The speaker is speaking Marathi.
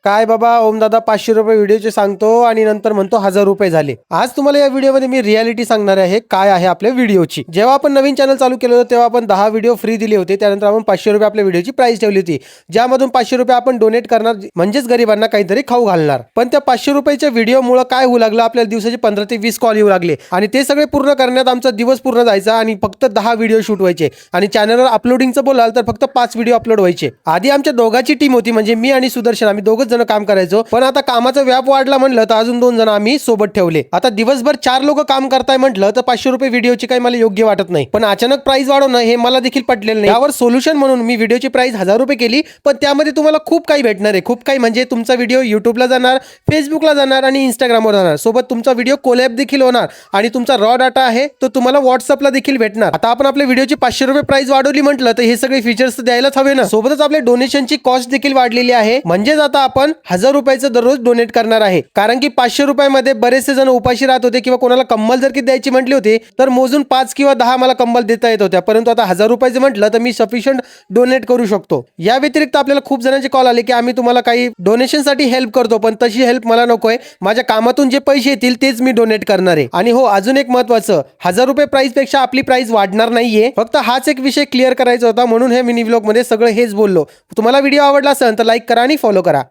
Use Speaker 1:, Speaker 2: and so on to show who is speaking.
Speaker 1: काय बाबा ओमदादा 500 रुपये व्हिडिओचे सांगतो आणि नंतर म्हणतो 1000 रुपये झाले। आज तुम्हाला या व्हिडिओमध्ये मी रियालिटी सांगणार आहे काय आहे आपल्या व्हिडिओची। जेव्हा आपण नवीन चॅनल चालू केलं होतं तेव्हा आपण 10 व्हिडिओ फ्री दिले होते, त्यानंतर आपण 500 रुपये आपल्या व्हिडिओची प्राइस ठेवली होती, ज्यामधून 500 रुपये आपण डोनेट करणार म्हणजेच गरिबांना काहीतरी खाऊ घालणार। पण त्या 500 रुपयाच्या व्हिडिओमुळे काय होऊ लागलं, आपल्याला दिवसाचे 15 ते 20 कॉल येऊ लागले आणि ते सगळे पूर्ण करण्यात आमचा दिवस पूर्ण जायचा आणि फक्त 10 व्हिडिओ शूट व्हायचे आणि चॅनलवर अपलोडिंगचं बोलाल तर फक्त 5 व्हिडिओ अपलोड व्हायचे। आधी आमच्या दोघांची टीम होती, म्हणजे मी आणि सुदर्शन, आम्ही दोघच जण काम करायचो, पण आता कामाचा व्याप वाढला म्हणलं तर अजून 2 जण आम्ही सोबत ठेवले। आता दिवसभर 4 लोक काम करताय म्हटलं तर 500 रुपये व्हिडिओची काही मला योग्य वाटत नाही, पण अचानक प्राइस वाढवणं हे मला देखील पटलेलं नाही। यावर सोल्युशन म्हणून मी व्हिडिओची प्राइस 1000 रुपये केली, पण त्यामध्ये तुम्हाला खूप काही भेटणार आहे, खूप काही, म्हणजे तुमचा व्हिडिओ युट्यूबला जाणार, फेसबुकला जाणार आणि इंस्टाग्रामवर जाणार, सोबत तुमचा व्हिडिओ कोलॅब देखील होणार आणि तुमचा रॉ डाटा आहे तो तुम्हाला व्हॉट्सअपला देखील भेटणार। आता आपण आपल्या व्हिडिओची 500 रुपये प्राइस वाढवली म्हटलं तर हे सगळे फीचर्स द्यायलाच हवे ना। सोबतच आपल्या डोनेशनची कॉस्ट देखील वाढलेली आहे, म्हणजेच आता आपण 1000 रुपयाचं दररोज डोनेट करणार आहे, कारण की 500 रुपयामध्ये बरेचसे जण उपाशी राहत होते किंवा कोणाला कंबल जर की द्यायची म्हटली होती तर मोजून 5 किंवा 10 मला कंबल देता येत होत्या, परंतु आता 1000 रुपयाचं म्हटलं तर मी सफिशियंट डोनेट करू शकतो। या व्यतिरिक्त आपल्याला खूप जणांचे कॉल आले की आम्ही तुम्हाला काही डोनेशनसाठी हेल्प करतो, पण तशी हेल्प मला नकोय, माझ्या कामातून जे पैसे येतील तेच मी डोनेट करणार आहे। आणि हो, अजून एक महत्त्वाचं, 1000 रुपये प्राइस पेक्षा आपली प्राइस वाढणार नाहीये, फक्त हाच एक विषय क्लिअर करायचा होता, म्हणून हे मिनी व्लॉग मध्ये सगळं हेच बोललो। तुम्हाला व्हिडिओ आवडला असेल तर लाईक करा आणि फॉलो करा।